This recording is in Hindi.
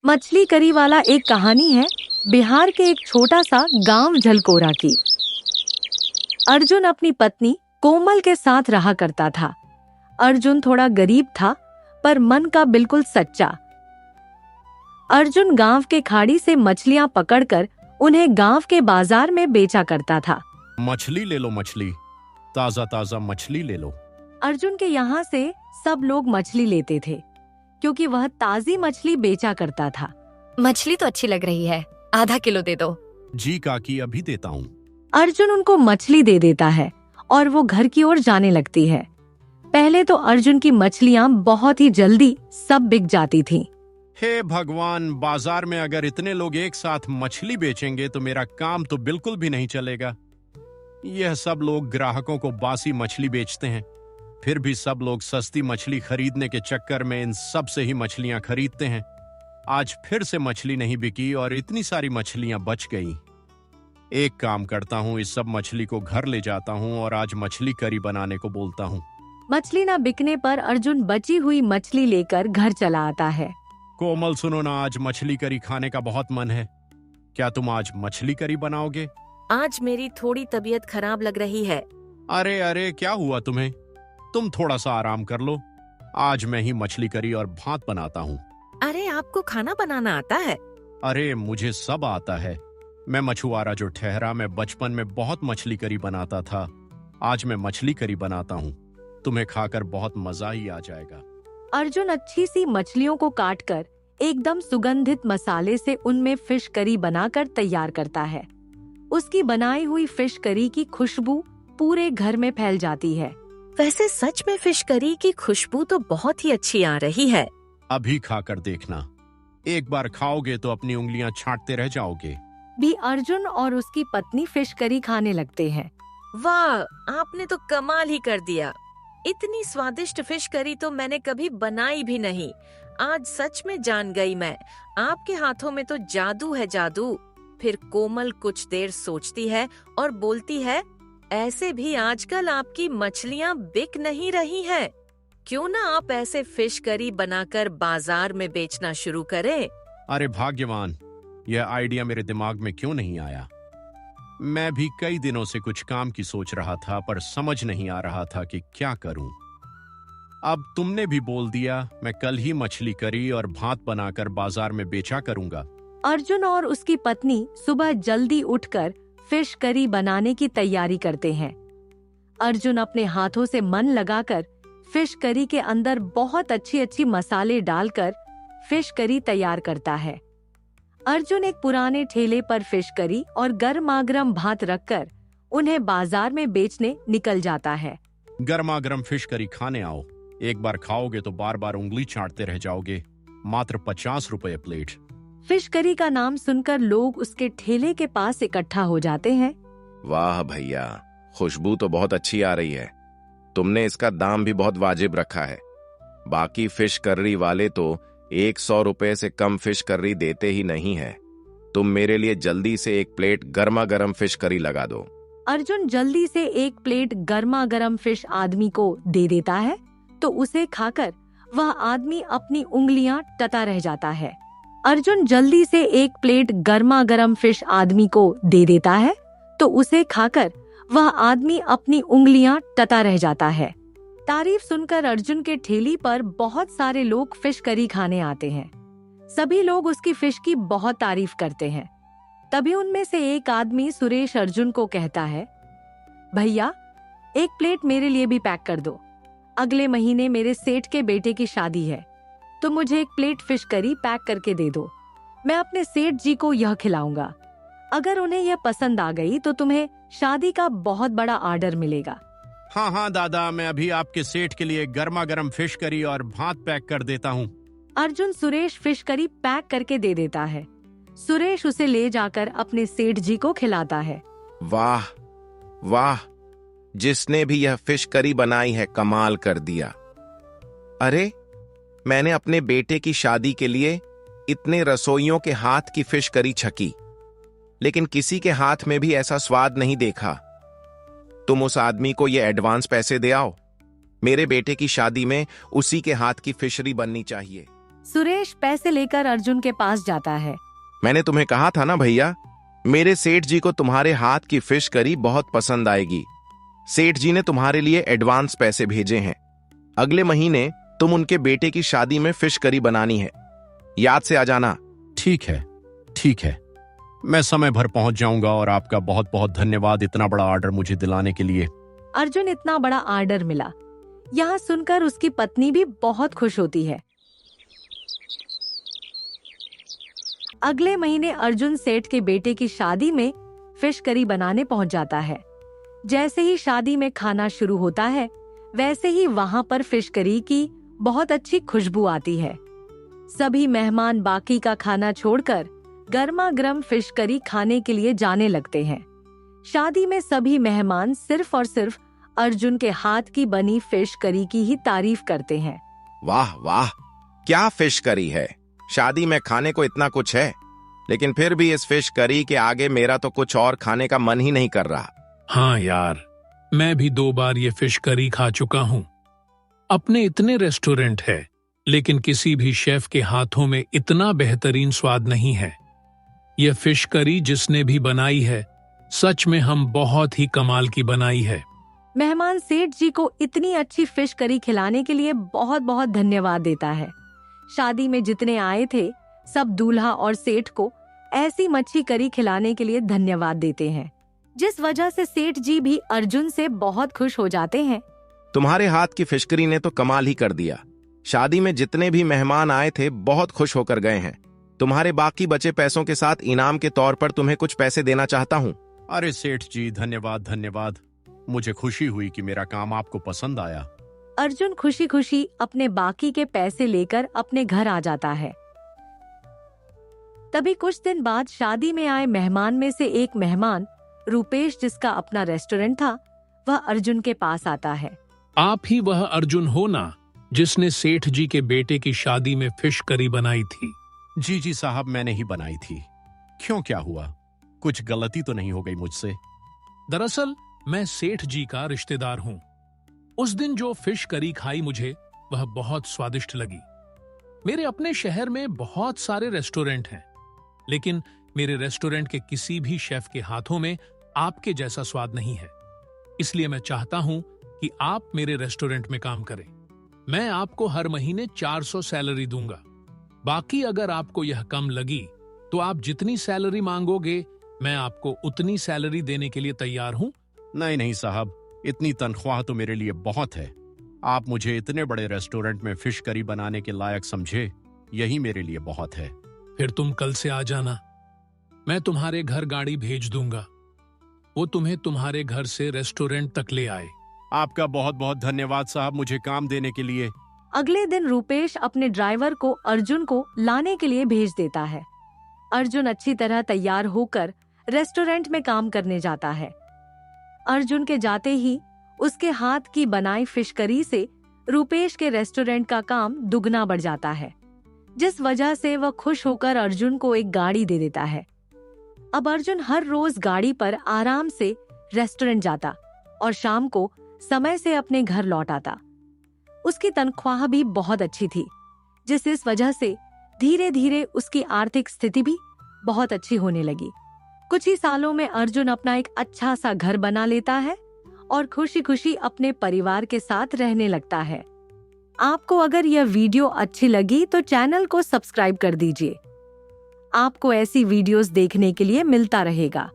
मछली करी वाला एक कहानी है बिहार के एक छोटा सा गांव झलकोरा की। अर्जुन अपनी पत्नी कोमल के साथ रहा करता था। अर्जुन थोड़ा गरीब था पर मन का बिल्कुल सच्चा। अर्जुन गांव के खाड़ी से मछलियां पकड़कर उन्हें गांव के बाजार में बेचा करता था। मछली ले लो, मछली ताजा ताजा मछली ले लो। अर्जुन के यहाँ से सब लोग मछली लेते थे क्योंकि वह ताजी मछली बेचा करता था। मछली तो अच्छी लग रही है, आधा किलो दे दो। जी काकी, अभी देता हूँ। अर्जुन उनको मछली दे देता है और वो घर की ओर जाने लगती है। पहले तो अर्जुन की मछलियाँ बहुत ही जल्दी सब बिक जाती थीं। हे भगवान, बाजार में अगर इतने लोग एक साथ मछली बेचेंगे तो मेरा काम तो बिल्कुल भी नहीं चलेगा। यह सब लोग ग्राहकों को बासी मछली बेचते हैं, फिर भी सब लोग सस्ती मछली खरीदने के चक्कर में इन सब से ही मछलियां खरीदते हैं। आज फिर से मछली नहीं बिकी और इतनी सारी मछलियां बच गई। एक काम करता हूँ, इस सब मछली को घर ले जाता हूँ और आज मछली करी बनाने को बोलता हूँ। मछली न बिकने पर अर्जुन बची हुई मछली लेकर घर चला आता है। कोमल सुनो ना, आज मछली करी खाने का बहुत मन है। क्या तुम आज मछली करी बनाओगे? आज मेरी थोड़ी तबीयत खराब लग रही है। अरे अरे, क्या हुआ तुम्हें? तुम थोड़ा सा आराम कर लो। आज मैं ही मछली करी और भात बनाता हूँ। अरे आपको खाना बनाना आता है? अरे मुझे सब आता है। मैं मछुआरा जो ठहरा, मैं बचपन में बहुत मछली करी बनाता था। आज मैं मछली करी बनाता हूँ, तुम्हें खाकर बहुत मजा ही आ जाएगा। अर्जुन अच्छी सी मछलियों को काटकर एकदम सुगंधित मसाले से उनमें फिश करी बनाकर तैयार करता है। उसकी बनाई हुई फिश करी की खुशबू पूरे घर में फैल जाती है। वैसे सच में फिश करी की खुशबू तो बहुत ही अच्छी आ रही है। अभी खाकर देखना, एक बार खाओगे तो अपनी उंगलियां छांटते रह जाओगे। भी अर्जुन और उसकी पत्नी फिश करी खाने लगते हैं। वाह, आपने तो कमाल ही कर दिया। इतनी स्वादिष्ट फिश करी तो मैंने कभी बनाई भी नहीं। आज सच में जान गई मैं, आपके हाथों में तो जादू है, जादू। फिर कोमल कुछ देर सोचती है और बोलती है, ऐसे भी आजकल आपकी मछलियाँ बिक नहीं रही हैं। क्यों ना आप ऐसे फिश करी बनाकर बाजार में बेचना शुरू करें? अरे भाग्यवान, यह आइडिया मेरे दिमाग में क्यों नहीं आया। मैं भी कई दिनों से कुछ काम की सोच रहा था पर समझ नहीं आ रहा था कि क्या करूं। अब तुमने भी बोल दिया, मैं कल ही मछली करी और भात बनाकर बाजार में बेचा करूंगा। अर्जुन और उसकी पत्नी सुबह जल्दी उठकर फिश करी बनाने की तैयारी करते हैं। अर्जुन अपने हाथों से मन लगाकर फिश करी के अंदर बहुत अच्छी अच्छी मसाले डालकर फिश करी तैयार करता है। अर्जुन एक पुराने ठेले पर फिश करी और गर्मागर्म भात रखकर उन्हें बाजार में बेचने निकल जाता है। गर्मागर्म फिश करी खाने आओ, एक बार खाओगे तो बार बार उंगली चाटते रह जाओगे। मात्र 50 रुपए प्लेट। फिश करी का नाम सुनकर लोग उसके ठेले के पास इकट्ठा हो जाते हैं। वाह भैया, खुशबू तो बहुत अच्छी आ रही है। तुमने इसका दाम भी बहुत वाजिब रखा है। बाकी फिश करी वाले तो 100 रुपए से कम फिश करी देते ही नहीं है। तुम मेरे लिए जल्दी से एक प्लेट गर्मा गर्म फिश करी लगा दो। अर्जुन जल्दी से एक प्लेट गर्मा गर्म फिश आदमी को दे देता है तो उसे खाकर वह आदमी अपनी उंगलियां टता रह जाता है। अर्जुन जल्दी से एक प्लेट गर्मा गर्म फिश आदमी को दे देता है तो उसे खाकर वह आदमी अपनी उंगलियां टता रह जाता है। तारीफ सुनकर अर्जुन के ठेली पर बहुत सारे लोग फिश करी खाने आते हैं। सभी लोग उसकी फिश की बहुत तारीफ करते हैं। तभी उनमें से एक आदमी सुरेश अर्जुन को कहता है, भैया एक प्लेट मेरे लिए भी पैक कर दो। अगले महीने मेरे सेठ के बेटे की शादी है, तो मुझे एक प्लेट फिश करी पैक करके दे दो। मैं अपने सेठ जी को यह खिलाऊंगा। अगर उन्हें यह पसंद आ गई तो तुम्हें शादी का बहुत बड़ा ऑर्डर मिलेगा। हाँ हाँ दादा, मैं अभी आपके सेठ के लिए गर्मा गर्म फिश करी और भात पैक कर देता हूँ। Arjun Suresh fish curry pack करके दे देता है। सुरेश उसे ले जाकर अपने सेठ जी को खिलाता है। वाह वाह, जिसने भी यह फिश करी बनाई है कमाल कर दिया। अरे, मैंने अपने बेटे की शादी के लिए इतने रसोइयों के हाथ की फिश करी छकी, लेकिन किसी के हाथ में भी ऐसा स्वाद नहीं देखा। तुम उस आदमी को ये एडवांस पैसे दे आओ। मेरे बेटे की शादी में उसी के हाथ की फिशरी बननी चाहिए। सुरेश पैसे लेकर अर्जुन के पास जाता है। मैंने तुम्हें कहा था ना भैया, मेरे सेठ जी को तुम्हारे हाथ की फिश करी बहुत पसंद आएगी। सेठ जी ने तुम्हारे लिए एडवांस पैसे भेजे हैं। अगले महीने तुम उनके बेटे की शादी में फिश करी बनानी है, याद से आ जाना। ठीक है, ठीक है, मैं समय भर पहुंच जाऊंगा और आपका बहुत बहुत धन्यवाद इतना बड़ा ऑर्डर मुझे दिलाने के लिए। अर्जुन इतना बड़ा ऑर्डर मिला, यहाँ सुनकर उसकी पत्नी भी बहुत खुश होती है। अगले महीने अर्जुन सेठ के बेटे की शादी में फिश करी बनाने पहुंच जाता है। जैसे ही शादी में खाना शुरू होता है, वैसे ही वहां पर फिश करी की बहुत अच्छी खुशबू आती है। सभी मेहमान बाकी का खाना छोड़कर गर्मा गर्म फिश करी खाने के लिए जाने लगते हैं। शादी में सभी मेहमान सिर्फ और सिर्फ अर्जुन के हाथ की बनी फिश करी की ही तारीफ करते हैं। वाह वाह, क्या फिश करी है। शादी में खाने को इतना कुछ है, लेकिन फिर भी इस फिश करी के आगे मेरा तो कुछ और खाने का मन ही नहीं कर रहा। हाँ यार, मैं भी 2 बार ये फिश करी खा चुका हूँ। अपने इतने रेस्टोरेंट है, लेकिन किसी भी शेफ के हाथों में इतना बेहतरीन स्वाद नहीं है। यह फिश करी जिसने भी बनाई है, सच में हम बहुत ही कमाल की बनाई है। मेहमान सेठ जी को इतनी अच्छी फिश करी खिलाने के लिए बहुत बहुत धन्यवाद देता है। शादी में जितने आए थे, सब दूल्हा और सेठ को ऐसी मच्छी करी खिलाने के लिए धन्यवाद देते हैं, जिस वजह से सेठ जी भी अर्जुन से बहुत खुश हो जाते हैं। तुम्हारे हाथ की फिश करी ने तो कमाल ही कर दिया। शादी में जितने भी मेहमान आए थे, बहुत खुश होकर गए हैं। तुम्हारे बाकी बचे पैसों के साथ इनाम के तौर पर तुम्हें कुछ पैसे देना चाहता हूँ। अरे सेठ जी, धन्यवाद धन्यवाद, मुझे खुशी हुई कि मेरा काम आपको पसंद आया। अर्जुन खुशी खुशी अपने बाकी के पैसे लेकर अपने घर आ जाता है। तभी कुछ दिन बाद शादी में आए मेहमान में से एक मेहमान रूपेश, जिसका अपना रेस्टोरेंट था, वह अर्जुन के पास आता है। आप ही वह अर्जुन हो ना, जिसने सेठ जी के बेटे की शादी में फिश करी बनाई थी? जी जी साहब, मैंने ही बनाई थी। क्यों, क्या हुआ? कुछ गलती तो नहीं हो गई मुझसे? दरअसल मैं सेठ जी का रिश्तेदार हूँ। उस दिन जो फिश करी खाई मुझे, वह बहुत स्वादिष्ट लगी। मेरे अपने शहर में बहुत सारे रेस्टोरेंट हैं, लेकिन मेरे रेस्टोरेंट के किसी भी शेफ के हाथों में आपके जैसा स्वाद नहीं है। इसलिए मैं चाहता हूं कि आप मेरे रेस्टोरेंट में काम करें। मैं आपको हर महीने 400 सैलरी दूंगा। बाकी अगर आपको यह कम लगी तो आप जितनी सैलरी मांगोगे, मैं आपको उतनी सैलरी देने के लिए तैयार हूं। नहीं नहीं साहब, इतनी तनख्वाह तो मेरे लिए बहुत है। आप मुझे इतने बड़े रेस्टोरेंट में फिश करी बनाने के लायक समझे, यही मेरे लिए बहुत है। फिर तुम कल से आ जाना, मैं तुम्हारे घर गाड़ी भेज दूंगा। वो तुम्हें तुम्हारे घर से रेस्टोरेंट तक ले आए। आपका बहुत बहुत धन्यवाद साहब, मुझे काम देने के लिए। अगले दिन रूपेश अपने ड्राइवर को अर्जुन को लाने के लिए भेज देता है। अर्जुन अच्छी तरह तैयार होकर रेस्टोरेंट में काम करने जाता है। अर्जुन के जाते ही उसके हाथ की बनाई फिश करी से रूपेश के रेस्टोरेंट का काम दुगना बढ़ जाता है, जिस वजह से वह खुश होकर अर्जुन को एक गाड़ी दे देता है। अब अर्जुन हर रोज गाड़ी पर आराम से रेस्टोरेंट जाता और शाम को समय से अपने घर लौट आता। उसकी तनख्वाह भी बहुत अच्छी थी, जिस वजह से धीरे धीरे उसकी आर्थिक स्थिति भी बहुत अच्छी होने लगी। कुछ ही सालों में अर्जुन अपना एक अच्छा सा घर बना लेता है और खुशी खुशी अपने परिवार के साथ रहने लगता है। आपको अगर यह वीडियो अच्छी लगी तो चैनल को सब्सक्राइब कर दीजिए। आपको ऐसी वीडियोस देखने के लिए मिलता रहेगा।